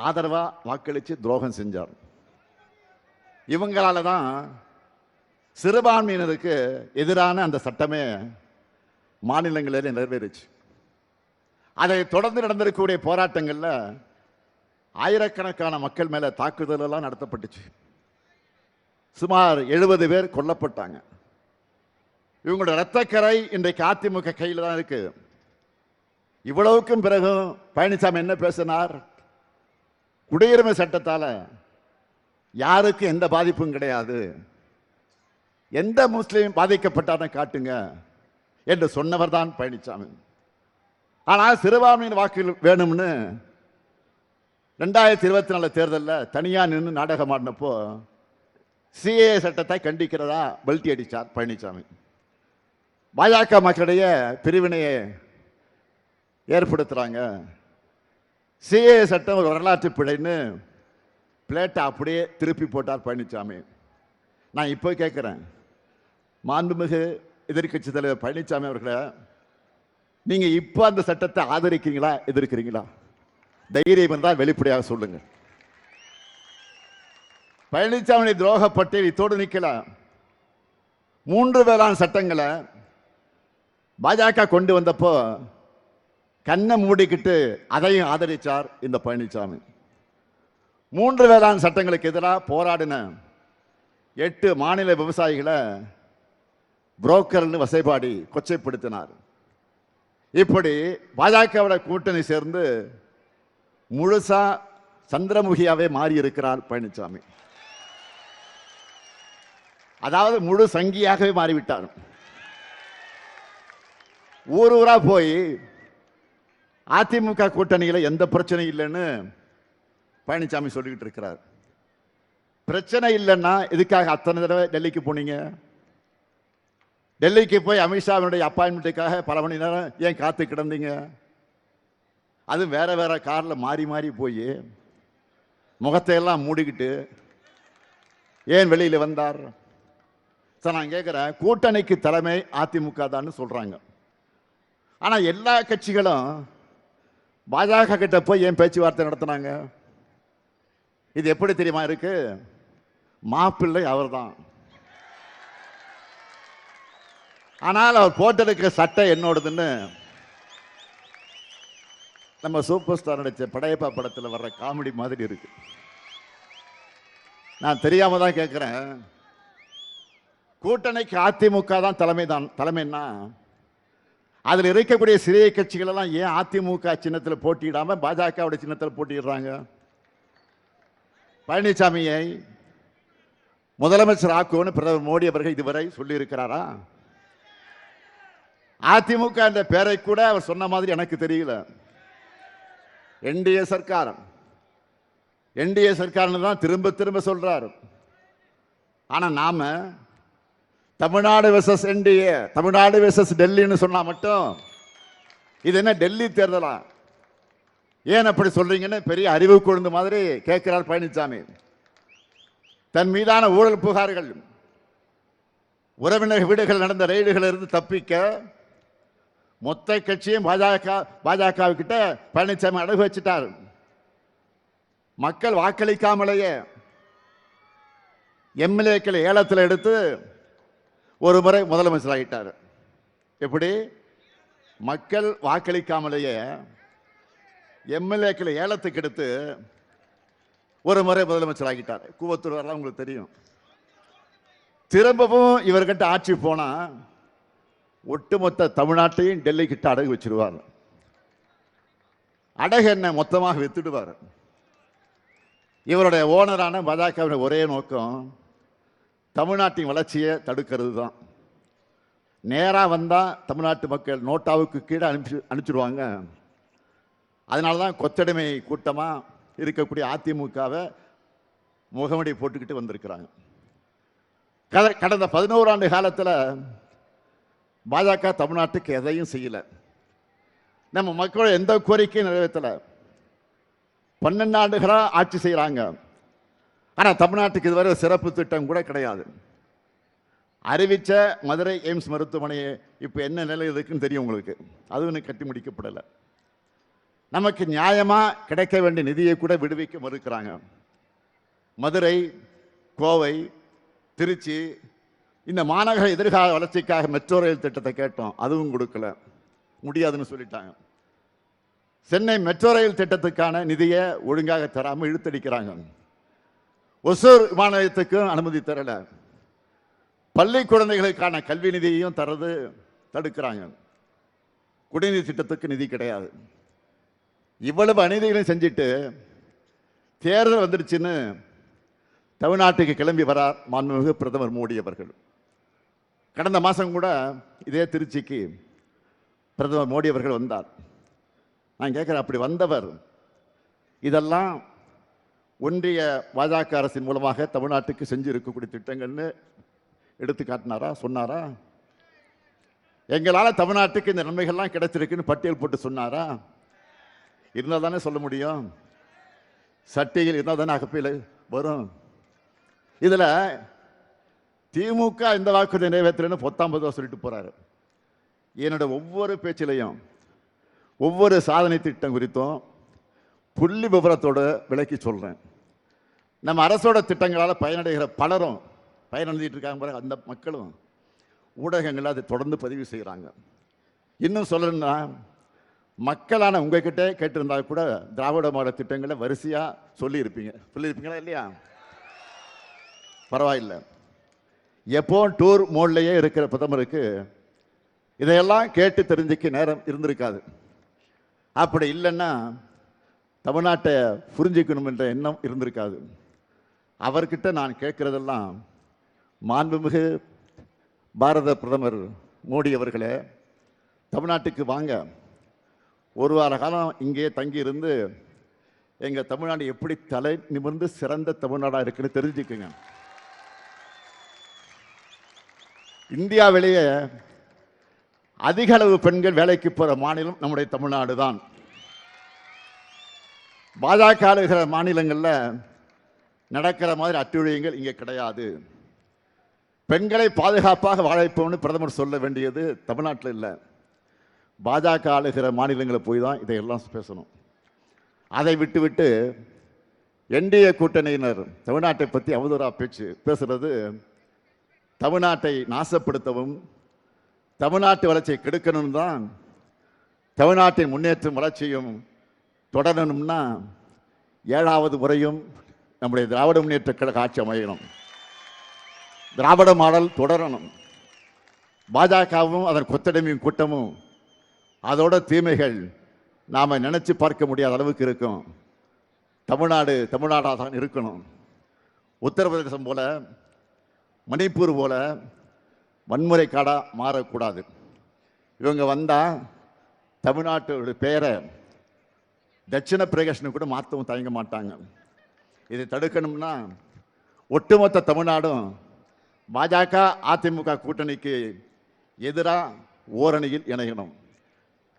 ஆதரவாக வாக்களித்து துரோகம் செஞ்சார். இவங்களால தான் சிறுபான்மையினருக்கு எதிரான அந்த சட்டமே மாநிலங்களில் நிறைவேறிச்சு. அதை தொடர்ந்து நடந்திருக்கக்கூடிய போராட்டங்களில் ஆயிரக்கணக்கான மக்கள் மேல தாக்குதல் எல்லாம் நடத்தப்பட்டுச்சு. சுமார் 70 பேர் கொல்லப்பட்டாங்க. இவங்களோட இரத்தக்கரை இன்றைக்கு அதிமுக கையில் தான் இருக்கு. இவ்வளவுக்கும் பிறகு பழனிசாமி என்ன பேசினார்? குடியுரிமை சட்டத்தால யாருக்கும் எந்த பாதிப்பும் கிடையாது, எந்த முஸ்லீம் பாதிக்கப்பட்டாலும் காட்டுங்க என்று சொன்னவர் தான் பழனிசாமி. ஆனால் சிறுபான்மையின் வாக்குகள் வேணும்னு 2024 தேர்தலில் தனியா நின்று நாடகம் ஆடினப்போ சிஏ சட்டத்தை கண்டிக்கிறதா பெல்ட்டி அடித்தார் பழனிசாமி. பாஜக மக்களிடையே பிரிவினையை ஏற்படுத்துறாங்க, சிஏ சட்டம் ஒரு வரலாற்று பிழைன்னு பிளேட்டை அப்படியே திருப்பி போட்டார் பழனிசாமி. நான் இப்போ கேட்குறேன், மாண்புமிகு எதிர்க்கட்சி தலைவர் பழனிசாமி அவர்களை, நீங்க இப்போ அந்த சட்டத்தை ஆதரிக்கிறீங்களா எதிர்க்கிறீங்களா? தைரியம் என்றால் வெளிப்படையாக சொல்லுங்க. பழனிசாமி துரோக பட்டியல் இத்தோடு நிற்கல. 3 வேளாண் சட்டங்களை பாஜக கொண்டு வந்தப்போ கண்ணை மூடிக்கிட்டு அதையும் ஆதரிச்சார் இந்த பழனிசாமி. 3 வேளாண் சட்டங்களுக்கு எதிராக போராடின 8 மாநில விவசாயிகளை புரோக்கர்னு வசைபாடி கொச்சைப்படுத்தினார். இப்படி பாஜகவோட கூட்டணி சேர்ந்து முழுசா சந்திரமுகியாவே மாறி இருக்கிறார் பழனிசாமி. அதாவது முழு சங்கியாகவே மாறிவிட்டார். ஊர் ஊரா போய் அதிமுக கூட்டணியில எந்த பிரச்சனையும் இல்லைன்னு பழனிசாமி சொல்லிக்கிட்டு இருக்கிறார். பிரச்சனை இல்லைன்னா எதுக்காக அத்தனை தடவை டெல்லிக்கு போனீங்க? டெல்லிக்கு போய் அமித்ஷாவினுடைய அப்பாயின்மெண்ட்டுக்காக பல மணி நேரம் ஏன் காத்து கிடந்தீங்க? அது வேற வேற கார்ல மாறி மாறி போய் முகத்தை எல்லாம் மூடிக்கிட்டு ஏன் வெளியில வந்தார்? நான் கேட்கிறேன், கூட்டணிக்கு தலைமை அதிமுக தான் சொல்றாங்க. ஆனா எல்லா கட்சிகளும் பாஜக கிட்ட போய் ஏன் பேச்சுவார்த்தை நடத்தினாங்க? இது எப்படி தெரியுமா இருக்கு? மாப்பிள்ளை அவர்தான். ஆனால் அவர் போட்டிருக்க சட்டை என்னோடதுன்னு நம்ம சூப்பர் ஸ்டார் நடிச்ச படையப்பா படத்தில் வர்ற காமெடி மாதிரி இருக்கு. நான் தெரியாம தான் கேட்கிறேன், கூட்டணிக்கு அதிமுக தான் தலைமைன்னா அதில் இருக்கக்கூடிய சிறிய கட்சிகள் எல்லாம் ஏன் அதிமுக சின்னத்தில் போட்டியிடாம பாஜகவுடைய சின்னத்தில் போட்டியிடுறாங்க? பழனிசாமியை முதலமைச்சர் ஆக்குவோன்னு பிரதமர் மோடி அவர்கள் இதுவரை சொல்லி இருக்கிறாரா? அதிமுக என்ற பெயரை கூட அவர் சொன்ன மாதிரி எனக்கு தெரியல. என்டிஏ சர்க்கார் தான் திரும்ப திரும்ப சொல்றாரு. ஆனா நாம Tamil Nadu versus NDA, Tamil Nadu versus டெல்லின்னு சொன்னா மட்டும் இது என்ன டெல்லி தேர்தலா? ஏன் அப்படி சொல்றீங்கன்னு பெரிய அறிவு கொழுந்து மாதிரி கேட்கிறார் பழனிசாமி. தன் மீதான ஊழல் புகார்கள், உறவினர் வீடுகள் நடந்த ரெய்டுகள் இருந்து தப்பிக்க மொத்த கட்சியும் பாஜக கிட்ட பழனிசாமி அடகு வச்சிட்டார். மக்கள் வாக்களிக்காமலேயே எம்எல்ஏக்களை ஏலத்தில் எடுத்து ஒரு முறை முதலமைச்சர் ஆகிட்டார். எப்படி? மக்கள் வாக்களிக்காமலேயே எம்எல்ஏக்களை ஏலத்துக்கு எடுத்து ஒரு முறை முதலமைச்சர் ஆகிட்டார். கூவத்தூர் வரலாம் உங்களுக்கு தெரியும். திரும்பவும் இவர்கிட்ட ஆட்சி போனா ஒட்டுமொத்த தமிழ்நாட்டையும் டெல்லி கிட்ட அடகு வச்சிருவார். அடகு என்ன மொத்தமாக வித்துடுவார். இவருடைய ஓனரான பாஜகவின் ஒரே நோக்கம் தமிழ்நாட்டின் வளர்ச்சியை தடுக்கிறது தான். நேராக வந்தால் தமிழ்நாட்டு மக்கள் நோட்டாவுக்கு கீழே அனுப்பிச்சிடுவாங்க. அதனால தான் கொத்தடிமை கூட்டமாக இருக்கக்கூடிய அதிமுகவை முகமடி போட்டுக்கிட்டு வந்திருக்கிறாங்க. கடந்த 11 ஆண்டு காலத்தில் பாஜக தமிழ்நாட்டுக்கு எதையும் செய்யல. நம்ம மக்களோட எந்த கோரிக்கையும் நிறைவேற்றல. 12 ஆண்டுகளாக ஆட்சி செய்கிறாங்க. ஆனால் தமிழ்நாட்டுக்கு இதுவரை சிறப்பு திட்டம் கூட கிடையாது. அறிவிச்ச மதுரை எய்ம்ஸ் மருத்துவமனையை இப்போ என்ன நிலை இருக்குன்னு தெரியும் உங்களுக்கு. அதுவும் கட்டி முடிக்கப்படலை. நமக்கு நியாயமாக கிடைக்க வேண்டிய நிதியை கூட விடுவிக்க மறுக்கிறாங்க. மதுரை, கோவை, திருச்சி இந்த மாநகர எதிர்கால வளர்ச்சிக்காக மெட்ரோ ரயில் திட்டத்தை கேட்டோம், அதுவும் கொடுக்கல, முடியாதுன்னு சொல்லிட்டாங்க. சென்னை மெட்ரோ ரயில் திட்டத்துக்கான நிதியை ஒழுங்காக தராமல் இழுத்தடிக்கிறாங்க. ஒசூர் விமான நிலையத்துக்கும் அனுமதி தரல. பள்ளி குழந்தைகளுக்கான கல்வி நிதியையும் தரது தடுக்கிறாங்க. குடிநீர் திட்டத்துக்கு நிதி கிடையாது. இவ்வளவு அநீதிகளையும் செஞ்சுட்டு தேர்தல் வந்துடுச்சுன்னு தமிழ்நாட்டுக்கு கிளம்பி வரார் மாண்புமிகு பிரதமர் மோடி அவர்கள். கடந்த மாதம் கூட இதே திருச்சிக்கு பிரதமர் மோடி அவர்கள் வந்தார். நான் கேட்குறேன், அப்படி வந்தவர் இதெல்லாம் ஒன்றிய பாஜக அரசின் மூலமாக தமிழ்நாட்டுக்கு செஞ்சு இருக்கக்கூடிய திட்டங்கள்னு எடுத்து காட்டினாரா, சொன்னாரா? எங்களால் தமிழ்நாட்டுக்கு இந்த நன்மைகள்லாம் கிடைச்சிருக்குன்னு பட்டியல் போட்டு சொன்னாரா? இருந்தால் தானே சொல்ல முடியும். சட்டையில் இருந்தால் தானே அகப்பையில் வரும். இதில் திமுக இந்த வாக்குறுதி நிறைவேற்றலன்னு 19 சொல்லிட்டு போறாரு. என்னோட ஒவ்வொரு பேச்சிலையும் ஒவ்வொரு சாதனை திட்டம் குறித்தும் புள்ளி விவரத்தோடு விளக்கி சொல்றேன். நம்ம அரசோட திட்டங்களால் பயனடைகிற பலரும் பயனடைஞ்சிட்டு இருக்காங்க பாருங்க, அந்த மக்களும் ஊடகங்கள் அதை தொடர்ந்து பதிவு செய்கிறாங்க. இன்னும் சொல்லணும்னா, மக்களான உங்ககிட்ட கேட்டிருந்தா கூட திராவிட மாடல் திட்டங்களை வரிசையாக சொல்லியிருப்பீங்களா இல்லையா? பரவாயில்லை. எப்போ டூர் மோட்லேயே இருக்கிற பிரதமருக்கு இதையெல்லாம் கேட்டு தெரிஞ்சுக்க நேரம் இருந்திருக்காது. அப்படி இல்லைன்னா தமிழ்நாட்டை புரிஞ்சிக்கணும் என்ற எண்ணம் இருந்திருக்காது. அவர்கிட்ட நான் கேட்குறதெல்லாம், மாண்புமிகு பாரத பிரதமர் மோடி அவர்களே, தமிழ்நாட்டுக்கு வாங்க, ஒரு வார காலம் இங்கே தங்கி இருந்து எங்கள் தமிழ்நாடு எப்படி தலை நிமிர்ந்து சிறந்த தமிழ்நாடாக இருக்குன்னு தெரிஞ்சுக்குங்க. இந்தியாவிலேயே அதிக அளவு பெண்கள் வேலைக்கு போகிற மாநிலம் நம்முடைய தமிழ்நாடு தான். பாஜக ஆளுகிற மாநிலங்களில் நடக்கிற மாதிரி அட்டுழியங்கள் இங்கே கிடையாது. பெண்களை பாதுகாப்பாக வாழ வைப்போம்னு பிரதமர் சொல்ல வேண்டியது தமிழ்நாட்டில் இல்லை, பாஜக ஆளுகிற மாநிலங்களை போய் தான் இதையெல்லாம் பேசணும். அதை விட்டு என்டிஏ கூட்டணியினர் தமிழ்நாட்டை பற்றி அவதூறா பேசுறது தமிழ்நாட்டை நாசப்படுத்தவும் தமிழ்நாட்டு வளர்ச்சியை கெடுக்கணும் தான். தமிழ்நாட்டின் முன்னேற்றம் வளர்ச்சியும் தொடரணும்னா 7வது முறையும் நம்முடைய திராவிட முன்னேற்ற கழக ஆட்சி அமையணும். திராவிட மாடல் தொடரணும். பாஜகவும் அதன் கொத்தடிமையும் கூட்டமும் அதோட தீமைகள் நாம் நினைச்சு பார்க்க முடியாத அளவுக்கு இருக்கும். தமிழ்நாடாக தான் இருக்கணும். உத்தரப்பிரதேசம் போல, மணிப்பூர் போல வன்முறை காடாக மாறக்கூடாது. இவங்க வந்தால் தமிழ்நாட்டோட பெயரை தட்சிண பிரதேசன்னு கூட மாற்றவும் தயங்க மாட்டாங்க. இதை தடுக்கணும்னா ஒட்டுமொத்த தமிழ்நாடும் பாஜக அதிமுக கூட்டணிக்கு எதிராக ஓரணியில் இணையணும்.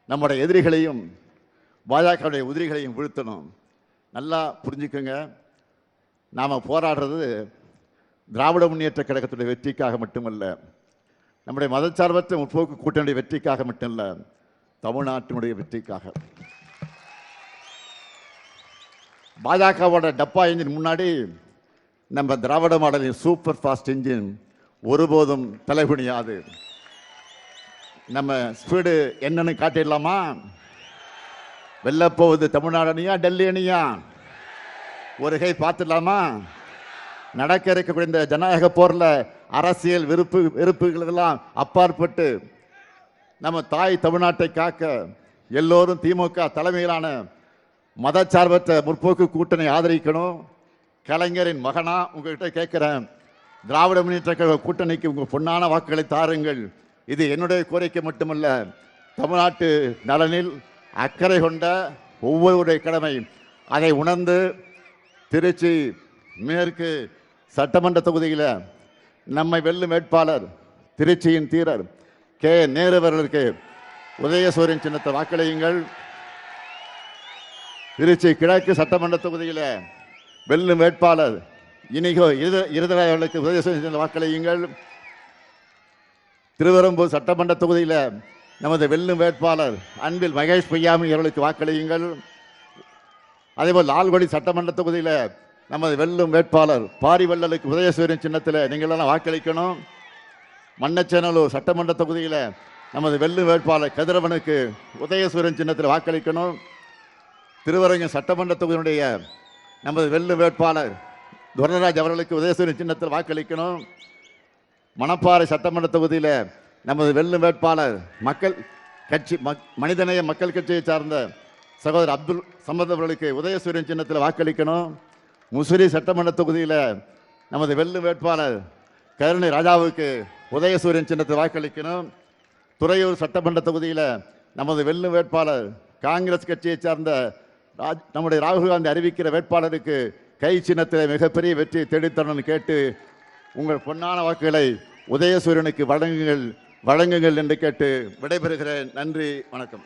நம்முடைய எதிரிகளையும் பாஜகவுடைய உதிரிகளையும் வீழ்த்தணும். நல்லா புரிஞ்சுக்கோங்க, நாம் போராடுறது திராவிட முன்னேற்ற கழகத்துடைய வெற்றிக்காக மட்டுமல்ல, நம்முடைய மதச்சார்பற்ற முற்போக்கு கூட்டணியுடைய வெற்றிக்காக மட்டுமல்ல, தமிழ்நாட்டினுடைய வெற்றிக்காக. பாஜகவோட டப்பா இன்ஜின் முன்னாடி நம்ம திராவிட மாடலின் சூப்பர் ஃபாஸ்ட் இன்ஜின் ஒருபோதும் தலைகுனியாது. நம்ம ஸ்பீடு என்னன்னு காட்டிடலாமா? வெல்ல போகுது தமிழ்நாடு அணியா டெல்லி அணியா? ஒரு கை பார்த்துடலாமா? நடக்க இருக்கக்கூடிய இந்த ஜனநாயக போரில் அரசியல் வெறுப்புகளெல்லாம் அப்பாற்பட்டு நம்ம தாய் தமிழ்நாட்டை காக்க எல்லோரும் திமுக தலைமையிலான மதச்சார்பற்ற முற்போக்கு கூட்டணி ஆதரிக்கணும். கலைஞரின் மகனா உங்ககிட்ட கேட்கிறேன், திராவிட முன்னேற்ற கழக கூட்டணிக்கு உங்கள் பொன்னான வாக்குகளை தாருங்கள். இது என்னுடைய கோரிக்கை மட்டுமல்ல, தமிழ்நாட்டு நலனில் அக்கறை கொண்ட ஒவ்வொருடைய கடமை. அதை உணர்ந்து திருச்சி மேற்கு சட்டமன்ற தொகுதியில் நம்மை வெல்லும் வேட்பாளர் திருச்சியின் தீரர் கே நேரு அவர்களுக்கு உதயசூரியன் சின்னத்தை வாக்களியுங்கள். திருச்சி கிழக்கு சட்டமன்ற தொகுதியில் வெல்லும் வேட்பாளர் இனிகோ இருதராய் அவர்களுக்கு உதயசூரியன் சின்னத்தை வாக்களியுங்கள். திருவெரும்பூர் சட்டமன்ற தொகுதியில் நமது வெல்லும் வேட்பாளர் அன்பில் மகேஷ் பொய்யாமி அவர்களுக்கு வாக்களியுங்கள். அதேபோல் லால்குடி சட்டமன்ற தொகுதியில் நமது வெல்லும் வேட்பாளர் பாரிவள்ளலுக்கு உதயசூரியன் சின்னத்தில் நீங்களெல்லாம் வாக்களிக்கணும். மண்ணச்சேனலூர் சட்டமன்ற தொகுதியில் நமது வெல்லும் வேட்பாளர் கதிரவனுக்கு உதயசூரியன் சின்னத்தில் வாக்களிக்கணும். திருவரங்கம் சட்டமன்ற தொகுதியினுடைய நமது வெல்லும் வேட்பாளர் துரராஜ் அவர்களுக்கு உதயசூரியன் சின்னத்தில் வாக்களிக்கணும். மணப்பாறை சட்டமன்ற தொகுதியில் நமது வெல்லும் வேட்பாளர் மக்கள் கட்சி மனிதநேய மக்கள் கட்சியை சார்ந்த சகோதரர் அப்துல் சமத் அவர்களுக்கு உதயசூரியன் சின்னத்தில் வாக்களிக்கணும். முசிறி சட்டமன்ற தொகுதியில் நமது வெல்லும் வேட்பாளர் கருணை ராஜாவுக்கு உதயசூரியன் சின்னத்தில் வாக்களிக்கணும். துறையூர் சட்டமன்ற தொகுதியில் நமது வெல்லும் வேட்பாளர் காங்கிரஸ் கட்சியை சார்ந்த நம்முடைய ராகுல் காந்தி அறிவிக்கிற வேட்பாளருக்கு கை சின்னத்தில் மிகப்பெரிய வெற்றி தேடித்தரணும்னு கேட்டு உங்கள் பொன்னான வாக்குகளை உதயசூரியனுக்கு வழங்குங்கள் என்று கேட்டு விடைபெறுகிறேன். நன்றி, வணக்கம்.